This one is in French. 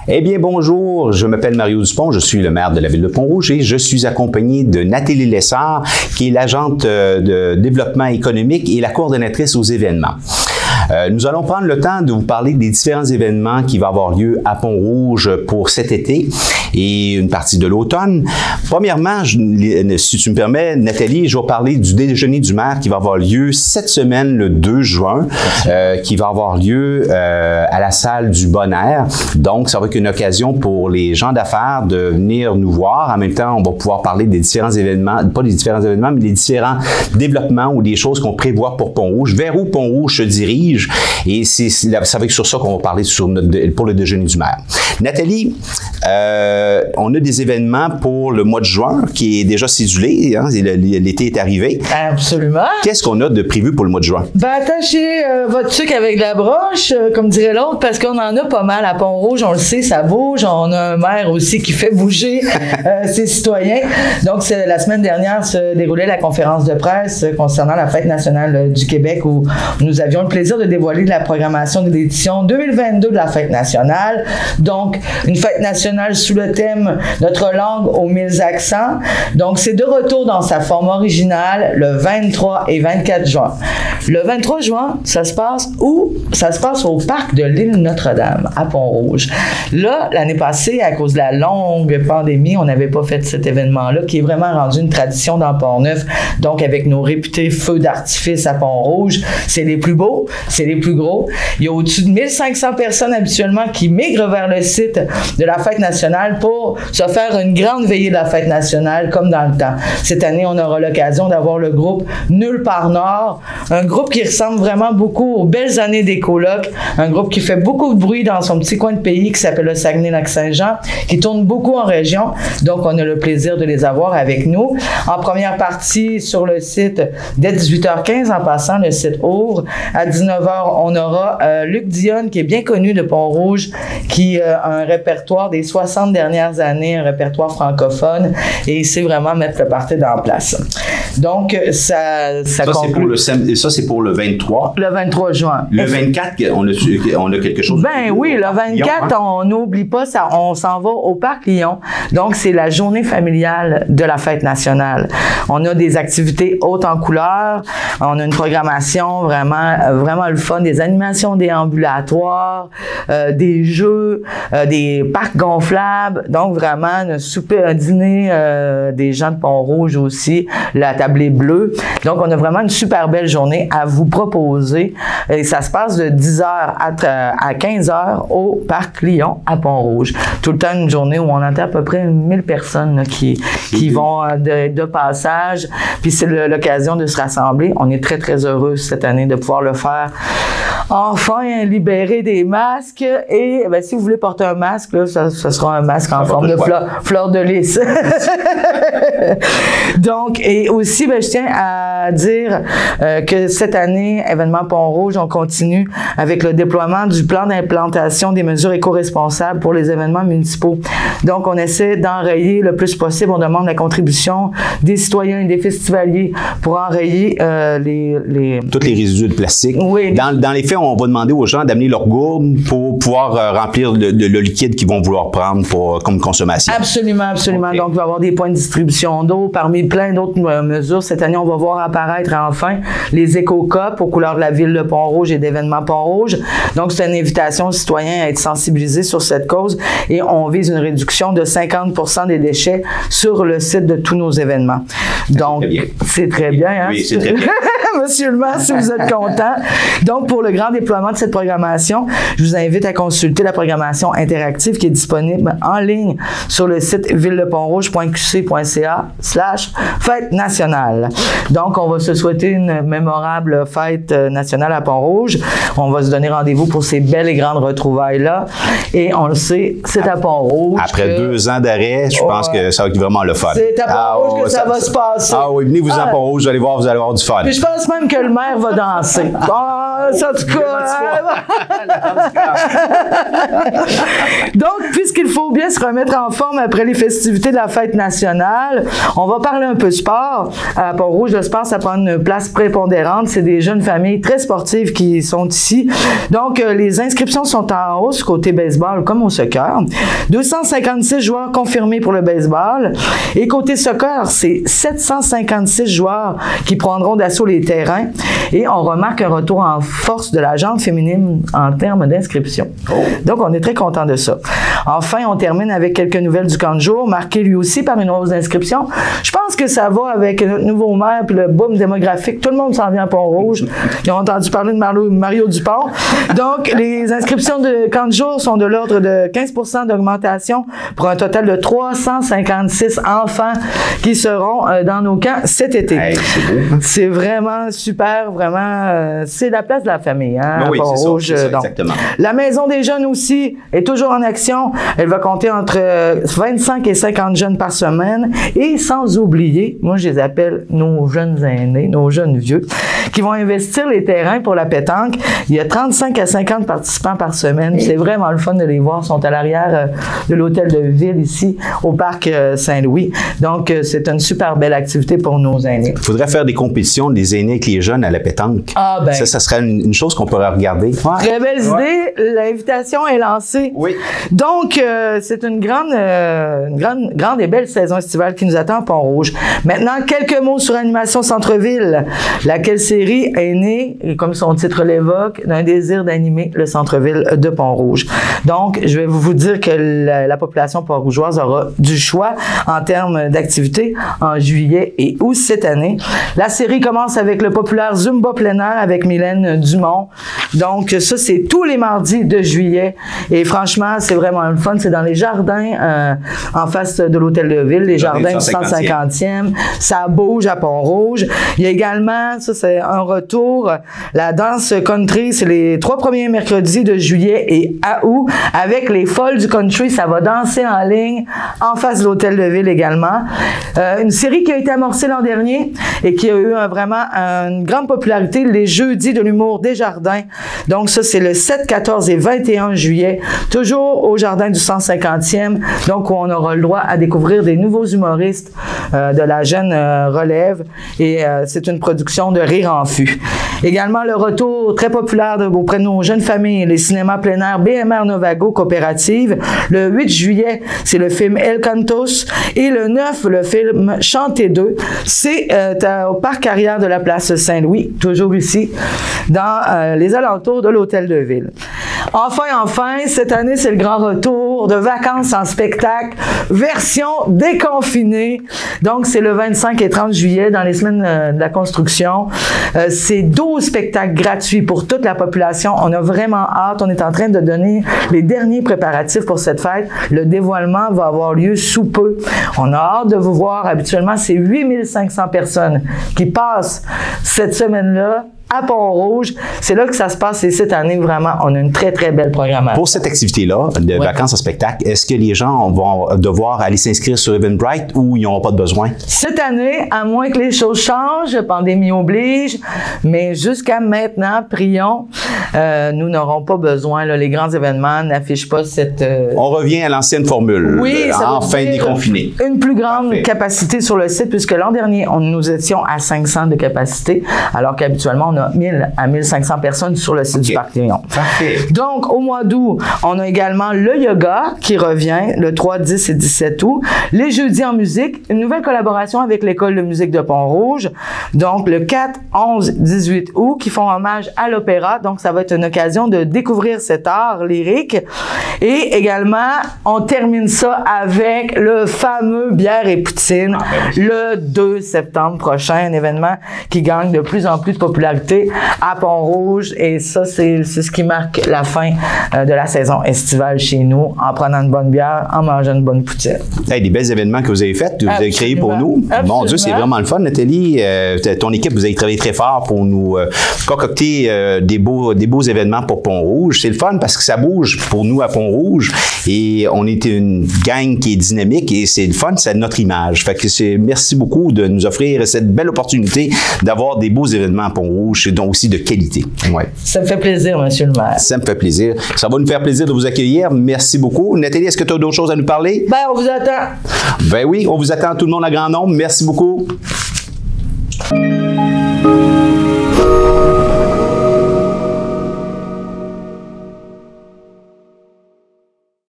Eh bien, bonjour, je m'appelle Mario Dupont, je suis le maire de la ville de Pont-Rouge et je suis accompagné de Nathalie Lessard, qui est l'agente de développement économique et la coordonnatrice aux événements. Nous allons prendre le temps de vous parler des différents événements qui vont avoir lieu à Pont-Rouge pour cet été et une partie de l'automne. Premièrement, si tu me permets, Nathalie, je vais parler du déjeuner du maire qui va avoir lieu cette semaine, le 2 juin, qui va avoir lieu à la salle du Bon Air. Donc, ça va être une occasion pour les gens d'affaires de venir nous voir. En même temps, on va pouvoir parler des différents événements, pas des différents événements, mais des différents développements ou des choses qu'on prévoit pour Pont-Rouge, vers où Pont-Rouge se dirige. Et ça va être sur ça qu'on va parler pour le déjeuner du maire. Nathalie, on a des événements pour le mois de juin qui est déjà cédulé. Hein, l'été est arrivé. Absolument. Qu'est-ce qu'on a de prévu pour le mois de juin? Ben, attachez votre sucre avec la broche, comme dirait l'autre, parce qu'on en a pas mal à Pont-Rouge. On le sait, ça bouge. On a un maire aussi qui fait bouger ses citoyens. Donc, la semaine dernière se déroulait la conférence de presse concernant la Fête nationale du Québec où nous avions le plaisir de dévoiler la programmation de l'édition 2022 de la Fête nationale. Donc, une fête nationale sous le thème « Notre langue aux 1000 accents ». Donc, c'est de retour dans sa forme originale le 23 et 24 juin. Le 23 juin, ça se passe où? Ça se passe au parc de l'île Notre-Dame, à Pont-Rouge. Là, l'année passée, à cause de la longue pandémie, on n'avait pas fait cet événement-là, qui est vraiment rendu une tradition dans Pont-Neuf. Donc, avec nos réputés feux d'artifice à Pont-Rouge, c'est les plus beaux, c'est les plus gros. Il y a au-dessus de 1500 personnes habituellement qui migrent vers le site de la Fête nationale pour se faire une grande veillée de la Fête nationale, comme dans le temps. Cette année, on aura l'occasion d'avoir le groupe Nulle part Nord, un groupe qui ressemble vraiment beaucoup aux belles années des colocs, un groupe qui fait beaucoup de bruit dans son petit coin de pays qui s'appelle le Saguenay-Lac-Saint-Jean, qui tourne beaucoup en région. Donc, on a le plaisir de les avoir avec nous. En première partie, sur le site, dès 18h15, en passant, le site ouvre. À 19h, on aura Luc Dionne, qui est bien connu de Pont-Rouge, qui a un répertoire des 60 dernières années, un répertoire francophone, et il sait vraiment mettre le party en place. Donc, ça conclut. Ça, c'est pour le 23. Le 23 juin. Le 24, on a quelque chose. Ben oui, le 24, Lyon, hein? On n'oublie pas ça. On s'en va au Parc Lyon. Donc, c'est la journée familiale de la Fête nationale. On a des activités hautes en couleurs. On a une programmation vraiment le fun, des animations déambulatoires, des jeux, des parcs gonflables. Donc, vraiment, un dîner des gens de Pont-Rouge aussi. La tablée bleue. Donc, on a vraiment une super belle journée à vous proposer. Et ça se passe de 10h à 15h au Parc Lyon à Pont-Rouge. Tout le temps, une journée où on entend à peu près 1000 personnes là, qui vont de passage. Puis c'est l'occasion de se rassembler. On est très, très heureux cette année de pouvoir le faire. Enfin, libérer des masques. Et ben, si vous voulez porter un masque, là, ça sera un masque en forme de fleur de lys. Donc, et aussi, ben, je tiens à dire que cette année, événement Pont-Rouge, on continue avec le déploiement du plan d'implantation des mesures éco-responsables pour les événements municipaux. Donc, on essaie d'enrayer le plus possible. On demande la contribution des citoyens et des festivaliers pour enrayer tous les résidus de plastique. Oui. Dans les faits, on va demander aux gens d'amener leur gourde pour pouvoir remplir le liquide qu'ils vont vouloir prendre comme consommation. Absolument, absolument. Okay. Donc, il va y avoir des points de distribution d'eau parmi plein d'autres mesures. Cette année, on va voir apparaître enfin les éco-cups aux couleurs de la ville de Pont-Rouge et d'événements Pont-Rouge. Donc, c'est une invitation aux citoyens à être sensibilisés sur cette cause et on vise une réduction de 50% des déchets sur le site de tous nos événements. Donc, c'est très bien. Hein? Oui, c'est très bien. Monsieur le maire, si vous êtes content. Donc, pour le grand déploiement de cette programmation, je vous invite à consulter la programmation interactive qui est disponible en ligne sur le site villedepontrouge.qc.ca/fête nationale. Donc, on va se souhaiter une mémorable fête nationale à Pont-Rouge. On va se donner rendez-vous pour ces belles et grandes retrouvailles-là. Et on le sait, c'est à Pont-Rouge. Après 2 ans d'arrêt, je pense que ça va être vraiment le fun. C'est à Pont-Rouge que ça va se passer. Ah oui, venez-vous en Pont-Rouge, vous allez voir du fun. Puis je pense même que le maire va danser. en tout cas. Donc, puisqu'il faut bien se remettre en forme après les festivités de la fête nationale, on va parler un peu sport. À Pont-Rouge, le sport, ça prend une place prépondérante. C'est des jeunes familles très sportives qui sont ici. Donc, les inscriptions sont en hausse côté baseball comme au soccer. 256 joueurs confirmés pour le baseball. Et côté soccer, c'est 756 joueurs qui prendront d'assaut les terrains. Et on remarque un retour en force de la gente féminine en termes d'inscription. Donc, on est très content de ça. Enfin, on termine avec quelques nouvelles du camp de jour, marqué lui aussi par une hausse d'inscription. Je pense que ça va avec notre nouveau maire puis le boom démographique. Tout le monde s'en vient à Pont-Rouge. Ils ont entendu parler de Mario Dupont. Donc, les inscriptions de camp de jour sont de l'ordre de 15% d'augmentation pour un total de 356 enfants qui seront dans nos camps cet été. Hey, c'est beau. C'est vraiment super, vraiment. C'est la place de la famille, hein, oui, à Pont-Rouge. c'est ça, exactement. La Maison des jeunes aussi est toujours en action. Elle va compter entre 25 et 50 jeunes par semaine. Et sans oublier, moi je les appelle nos jeunes aînés, nos jeunes vieux, qui vont investir les terrains pour la pétanque. Il y a 35 à 50 participants par semaine. C'est vraiment le fun de les voir. Ils sont à l'arrière de l'hôtel de ville ici, au parc Saint-Louis. Donc, c'est une super belle activité pour nos aînés. Il faudrait faire des compétitions des aînés avec les jeunes à la pétanque. Ah ben. Ça serait une chose qu'on pourrait regarder. Ouais. Très belle idée. L'invitation est lancée. Oui. Donc, c'est une grande et belle saison estivale qui nous attend à Pont-Rouge. Maintenant, quelques mots sur Animation Centre-Ville, laquelle série est née, et comme son titre l'évoque, d'un désir d'animer le centre-ville de Pont-Rouge. Donc, je vais vous dire que la population pont-rougeoise aura du choix en termes d'activités en juillet et août cette année. La série commence avec le populaire Zumba plein air avec Mylène Dumont. Donc, ça, c'est tous les mardis de juillet. Et franchement, c'est vraiment le fun. C'est dans les jardins en face de l'hôtel de ville, les jardins du 150e. Ça bouge à Pont-Rouge. Il y a également, ça c'est un retour, la danse country, c'est les 3 premiers mercredis de juillet et à août avec les Folles du country. Ça va danser en ligne en face de l'hôtel de ville également. Une série qui a été amorcée l'an dernier et qui a eu vraiment une grande popularité, les Jeudis de l'humour des jardins. Donc ça, c'est le 7, 14 et 21 juillet, toujours au jardin du 150e. Donc, où on aura le droit à découvrir des nouveaux humoristes de la jeune relève. Et c'est une production de Rire en fût. Également, le retour très populaire auprès de nos jeunes familles, les cinémas plein air BMR Novago Coopérative. Le 8 juillet, c'est le film El Cantos. Et le 9, le film Chanter 2. C'est au parc arrière de la place Saint-Louis, toujours ici, dans les alentours de l'hôtel de ville. Enfin, cette année, c'est le grand retour de Vacances en spectacle, version déconfinée. Donc, c'est le 25 et 30 juillet, dans les semaines de la construction. C'est 12 spectacles gratuits pour toute la population. On a vraiment hâte. On est en train de donner les derniers préparatifs pour cette fête. Le dévoilement va avoir lieu sous peu. On a hâte de vous voir. Habituellement, c'est 8500 personnes qui passent cette semaine-là à Pont-Rouge. C'est là que ça se passe et cette année, vraiment, on a une très, très belle programmation. Pour cette activité-là, de vacances en spectacle, est-ce que les gens vont devoir aller s'inscrire sur Eventbrite ou ils n'auront pas de besoin? Cette année, à moins que les choses changent, pandémie oblige, mais jusqu'à maintenant, prions, nous n'aurons pas besoin, là, les grands événements n'affichent pas cette... On revient à l'ancienne formule, oui, enfin déconfiné. Une plus grande capacité sur le site, puisque l'an dernier, nous étions à 500 de capacité, alors qu'habituellement, on a 1000 à 1500 personnes sur le site du Parc Léon. Parfait. Donc, au mois d'août, on a également le yoga qui revient le 3, 10 et 17 août. Les jeudis en musique, une nouvelle collaboration avec l'École de musique de Pont-Rouge. Donc, le 4, 11, 18 août qui font hommage à l'opéra. Donc, ça va être une occasion de découvrir cet art lyrique. Et également, on termine ça avec le fameux Bière et Poutine le 2 septembre prochain, un événement qui gagne de plus en plus de popularité à Pont-Rouge et ça, c'est ce qui marque la fin de la saison estivale chez nous, en prenant une bonne bière, en mangeant une bonne poutine. Hey, des belles événements que vous avez faits, que vous avez créés pour nous. Absolument. Mon Dieu, c'est vraiment le fun, Nathalie. Ton équipe, vous avez travaillé très fort pour nous concocter des beaux événements pour Pont-Rouge. C'est le fun parce que ça bouge pour nous à Pont-Rouge et on est une gang qui est dynamique et c'est le fun, c'est notre image. Fait que merci beaucoup de nous offrir cette belle opportunité d'avoir des beaux événements à Pont-Rouge embauche, donc aussi de qualité. Ouais. Ça me fait plaisir, Monsieur le maire. Ça me fait plaisir. Ça va nous faire plaisir de vous accueillir. Merci beaucoup. Nathalie, est-ce que tu as d'autres choses à nous parler? Ben, on vous attend. Ben oui, on vous attend tout le monde à grand nombre. Merci beaucoup.